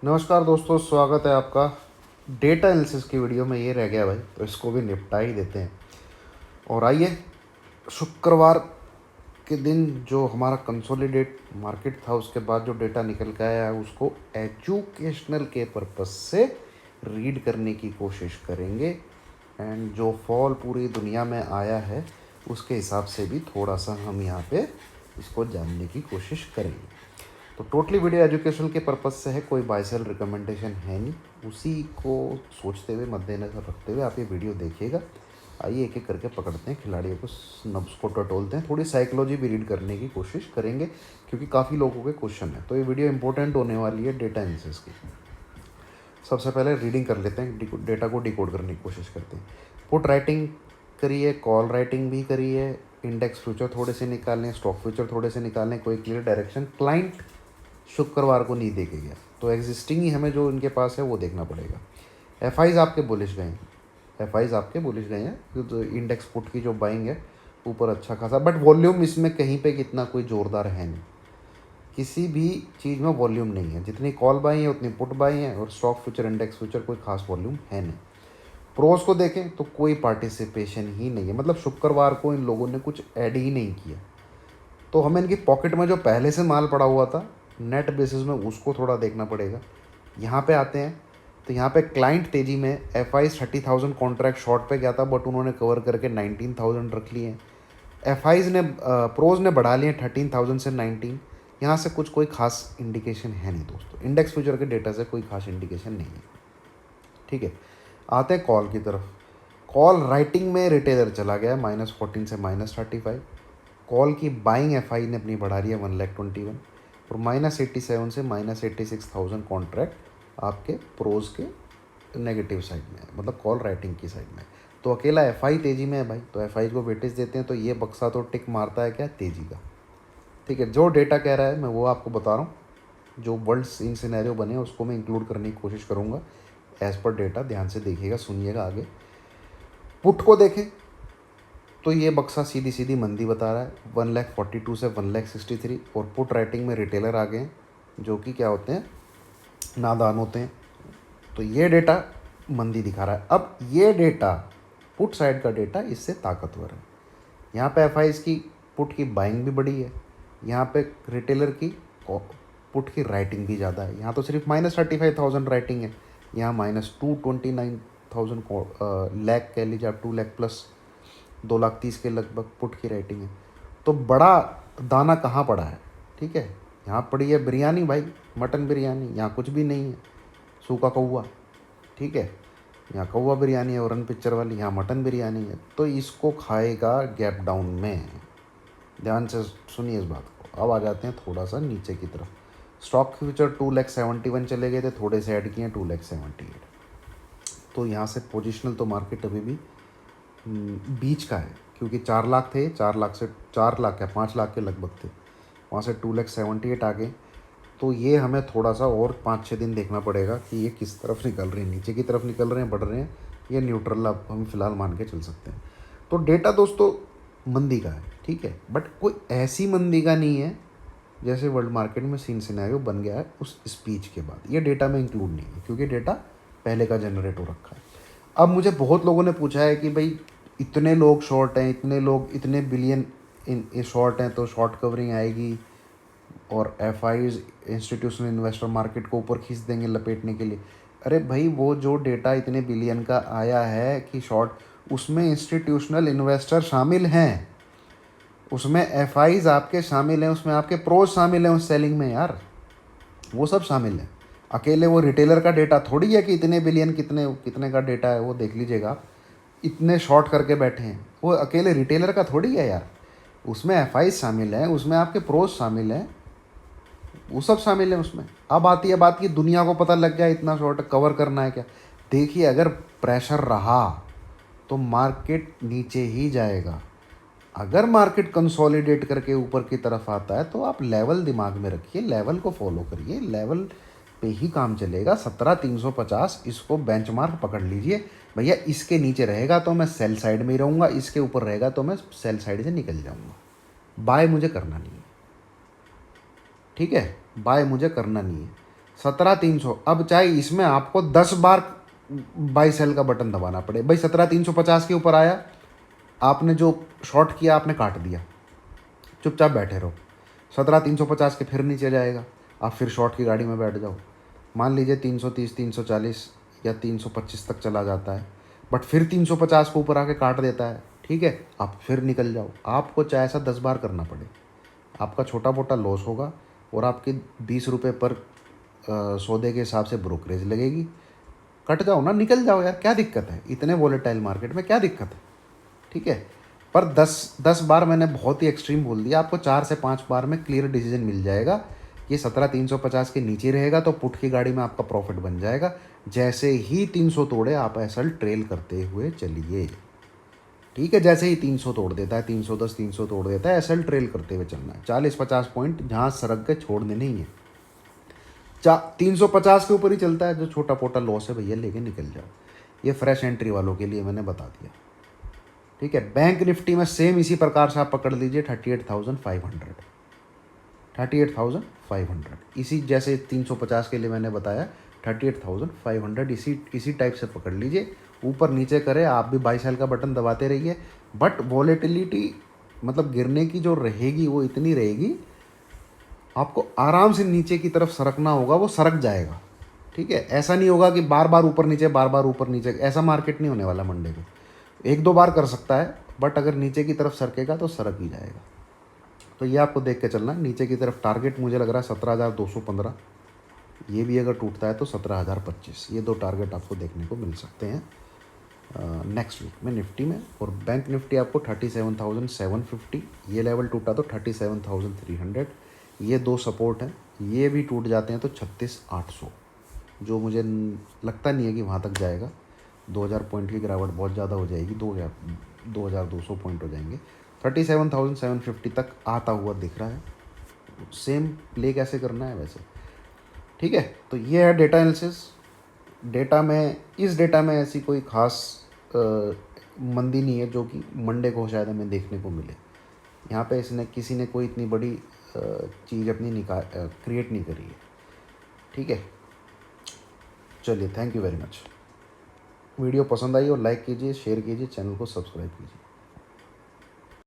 नमस्कार दोस्तों, स्वागत है आपका डेटा एनालिसिस की वीडियो में। ये रह गया भाई, तो इसको भी निपटा ही देते हैं। और आइए, शुक्रवार के दिन जो हमारा कंसोलिडेट मार्केट था, उसके बाद जो डेटा निकल के आया है उसको एजुकेशनल के पर्पस से रीड करने की कोशिश करेंगे। एंड जो फॉल पूरी दुनिया में आया है उसके हिसाब से भी थोड़ा सा हम यहाँ पे इसको जानने की कोशिश करेंगे। तो टोटली वीडियो एजुकेशन के पर्पज़ से है, कोई बाय सेल रिकमेंडेशन है नहीं। उसी को सोचते हुए, मद्देनजर रखते हुए आप ये वीडियो देखिएगा। आइए एक एक करके पकड़ते हैं, खिलाड़ियों को नब्स को टटोलते हैं, थोड़ी साइकोलॉजी भी रीड करने की कोशिश करेंगे क्योंकि काफ़ी लोगों के क्वेश्चन है। तो ये वीडियो इंपॉर्टेंट होने वाली है डेटा एनालिसिस की। सबसे पहले रीडिंग कर लेते हैं, डेटा को डिकोड करने की कोशिश करते हैं। पुट राइटिंग करिए, कॉल राइटिंग भी करिए, इंडेक्स फ्यूचर थोड़े से निकालें, स्टॉक फ्यूचर थोड़े से निकालें, कोई क्लियर डायरेक्शन। क्लाइंट शुक्रवार को नहीं देके गया तो एग्जिस्टिंग ही हमें जो इनके पास है वो देखना पड़ेगा। एफआईज आपके बुलिश गए हैं, एफआईज आपके बुलिश गए हैं। तो इंडेक्स पुट की जो बाइंग है ऊपर अच्छा खासा, बट वॉल्यूम इसमें कहीं पे कितना कोई ज़ोरदार है नहीं। किसी भी चीज़ में वॉल्यूम नहीं है, जितनी कॉल बाई है उतनी पुट बाई है, और स्टॉक फ्यूचर इंडेक्स फ्यूचर कोई खास वॉल्यूम है नहीं। प्रोज को देखें तो कोई पार्टिसिपेशन ही नहीं है, मतलब शुक्रवार को इन लोगों ने कुछ ऐड ही नहीं किया। तो हमें इनकी पॉकेट में जो पहले से माल पड़ा हुआ था नेट बेसिस में, उसको थोड़ा देखना पड़ेगा। यहाँ पे आते हैं तो यहाँ पे क्लाइंट तेज़ी में एफ आई 30,000 कॉन्ट्रैक्ट शॉर्ट पे गया था, बट उन्होंने कवर करके 19,000 रख लिए हैं। एफ आईज ने प्रोज ने बढ़ा लिए 13,000 से 19। यहाँ से कुछ कोई खास इंडिकेशन है नहीं दोस्तों, इंडेक्स फ्यूचर के डेटा से कोई खास इंडिकेशन नहीं है। ठीक है, आते हैं कॉल की तरफ। कॉल राइटिंग में रिटेलर चला गया -14 से -35। कॉल की बाइंग एफआई ने अपनी बढ़ा रही है 1,21,000, और -87 से -86,000 कॉन्ट्रैक्ट आपके प्रोज के नेगेटिव साइड में है, मतलब कॉल राइटिंग की साइड में। तो अकेला एफआई तेज़ी में है भाई, तो एफआई को वेटेज देते हैं। तो ये बक्सा तो टिक मारता है क्या, तेज़ी का। ठीक है, जो डेटा कह रहा है मैं वो आपको बता रहा हूँ। जो वर्ल्ड इन सिनेरियो बने उसको मैं इंक्लूड करने की कोशिश करूँगा एज़ पर डेटा। ध्यान से देखिएगा, सुनिएगा आगे। पुट को देखें तो ये बक्सा सीधी सीधी मंदी बता रहा है, 1,42,000 से 1,63,000। और पुट राइटिंग में रिटेलर आ गए हैं जो कि क्या होते हैं, नादान होते हैं। तो ये डेटा मंदी दिखा रहा है। अब ये डेटा पुट साइड का डेटा इससे ताकतवर है। यहाँ पे एफ की पुट की बाइंग भी बड़ी है, यहाँ पे रिटेलर की पुट की राइटिंग भी ज़्यादा है। यहाँ तो सिर्फ -35,000 राइटिंग है, यहाँ -229,000 लैख कह लीजिए आप, 2 लाख प्लस 2,30,000 के लगभग पुट की राइटिंग है। तो बड़ा दाना कहाँ पड़ा है, ठीक है। यहाँ पड़ी है बिरयानी भाई, मटन बिरयानी। यहाँ कुछ भी नहीं है, सूखा कौवा। ठीक है, यहाँ कौवा बिरयानी है, औरन पिक्चर वाली, यहाँ मटन बिरयानी है। तो इसको खाएगा गैप डाउन में। ध्यान से सुनिए इस बात को। अब आ जाते हैं थोड़ा सा नीचे की तरफ। स्टॉक फ्यूचर 2,71,000 चले गए थे, थोड़े से ऐड किए 2,78,000। तो यहाँ से पोजिशनल तो मार्केट अभी भी बीच का है, क्योंकि 4 लाख थे, 4 लाख से 4 लाख या 5 लाख के लगभग थे, वहाँ से 2,78,000 आ गए। तो ये हमें थोड़ा सा और 5-6 दिन देखना पड़ेगा कि ये किस तरफ निकल रहे हैं, नीचे की तरफ निकल रहे हैं, बढ़ रहे हैं, ये न्यूट्रल अब हम फिलहाल मान के चल सकते हैं। तो डेटा दोस्तों मंदी का है, ठीक है, बट कोई ऐसी मंदी का नहीं है जैसे वर्ल्ड मार्केट में सीन सिनेरियो बन गया है उस स्पीच के बाद। ये डेटा में इंक्लूड नहीं है क्योंकि डेटा पहले का जनरेट हो रखा है। अब मुझे बहुत लोगों ने पूछा है कि भाई इतने लोग शॉर्ट हैं, इतने लोग इतने बिलियन इन शॉर्ट हैं, तो शॉर्ट कवरिंग आएगी और F eyes institutional investor market को ऊपर खींच देंगे लपेटने के लिए। अरे भाई, वो जो डेटा इतने बिलियन का आया है कि शॉर्ट, उसमें इंस्टीट्यूशनल इन्वेस्टर शामिल हैं, उसमें एफ आईज आपके शामिल हैं, उसमें आपके प्रोज शामिल हैं उस सेलिंग में यार, वो सब शामिल हैं। अकेले वो रिटेलर का डेटा थोड़ी है कि इतने बिलियन कितने कितने का डेटा है, वो देख लीजिएगा आप। इतने शॉर्ट करके बैठे हैं, वो अकेले रिटेलर का थोड़ी है यार, उसमें एफ आई शामिल हैं, उसमें आपके प्रोज शामिल हैं, वो सब शामिल है उसमें। अब आती है बात कि दुनिया को पता लग गया इतना शॉर्ट कवर करना है क्या। देखिए, अगर प्रेशर रहा तो मार्केट नीचे ही जाएगा। अगर मार्केट कंसोलिडेट करके ऊपर की तरफ आता है तो आप लेवल दिमाग में रखिए, लेवल को फॉलो करिए, लेवल पे ही काम चलेगा। 17,350 इसको बेंचमार्क पकड़ लीजिए भैया। इसके नीचे रहेगा तो मैं सेल साइड में ही रहूँगा, इसके ऊपर रहेगा तो मैं सेल साइड से निकल जाऊँगा। बाय मुझे करना नहीं है, ठीक है, बाय मुझे करना नहीं है। 17,300। अब चाहे इसमें आपको 10 बार बाई सेल का बटन दबाना पड़े भाई, 17,350 के ऊपर आया, आपने जो शॉर्ट किया आपने काट दिया, चुपचाप बैठे रहो। 17,350 के फिर नीचे जाएगा, आप फिर शॉर्ट की गाड़ी में बैठ जाओ। मान लीजिए 330, 340 या 325 तक चला जाता है, बट फिर 350 को ऊपर आके काट देता है, ठीक है, आप फिर निकल जाओ। आपको चाहे ऐसा 10 बार करना पड़े, आपका छोटा मोटा लॉस होगा और आपके 20 रुपये पर सौदे के हिसाब से ब्रोकरेज लगेगी। कट जाओ ना, निकल जाओ यार, क्या दिक्कत है, इतने वॉलेटाइल मार्केट में क्या दिक्कत है, ठीक है। पर 10 बार मैंने बहुत ही एक्सट्रीम बोल दिया, आपको 4 से 5 बार में क्लियर डिसीजन मिल जाएगा। ये 17,350 के नीचे रहेगा तो पुट की गाड़ी में आपका प्रॉफिट बन जाएगा। जैसे ही 300 तोड़े आप एसएल ट्रेल करते हुए चलिए, ठीक है। जैसे ही 300 तोड़ देता है, 310, 300 तोड़ देता है, एसएल ट्रेल करते हुए चलना है। 40-50 पॉइंट जहाँ सरक के छोड़ने नहीं है। 350 के ऊपर ही चलता है, जो छोटा मोटा लॉस है भैया लेके निकल जाओ। ये फ्रेश एंट्री वालों के लिए मैंने बता दिया, ठीक है। बैंक निफ्टी में सेम इसी प्रकार से आप पकड़ लीजिए 38,500, 38,500 इसी जैसे 350 के लिए मैंने बताया 38,500, इसी टाइप से पकड़ लीजिए। ऊपर नीचे करे आप भी बाई सेल का बटन दबाते रहिए, बट वॉलेटिलिटी मतलब गिरने की जो रहेगी वो इतनी रहेगी, आपको आराम से नीचे की तरफ सरकना होगा, वो सरक जाएगा, ठीक है। ऐसा नहीं होगा कि बार बार ऊपर नीचे, बार बार ऊपर नीचे, ऐसा मार्केट नहीं होने वाला मंडे को। 1-2 बार कर सकता है, बट अगर नीचे की तरफ सरकेगा तो सरक ही जाएगा। तो ये आपको देख के चलना है। नीचे की तरफ टारगेट मुझे लग रहा है 17,215, ये भी अगर टूटता है तो 17,025, ये 2 टारगेट आपको देखने को मिल सकते हैं नेक्स्ट वीक में निफ्टी में। और बैंक निफ्टी आपको 37,750, ये लेवल टूटा तो 37,300, ये 2 सपोर्ट हैं, ये भी टूट जाते हैं तो 36,800, जो मुझे लगता नहीं है कि वहाँ तक जाएगा। 2,000 पॉइंट की गिरावट बहुत ज़्यादा हो जाएगी, 2,200 पॉइंट हो जाएंगे। 37,750 तक आता हुआ दिख रहा है। सेम प्ले कैसे करना है वैसे, ठीक है। तो ये है डेटा एनालिसिस। इस डेटा में ऐसी कोई खास मंदी नहीं है जो कि मंडे को शायद हमें देखने को मिले। यहाँ पे किसी ने कोई इतनी बड़ी चीज़ अपनी क्रिएट नहीं करी है, ठीक है। चलिए, thank you very much. Video पसंद आई और लाइक कीजिए, शेयर कीजिए, चैनल को सब्सक्राइब कीजिए।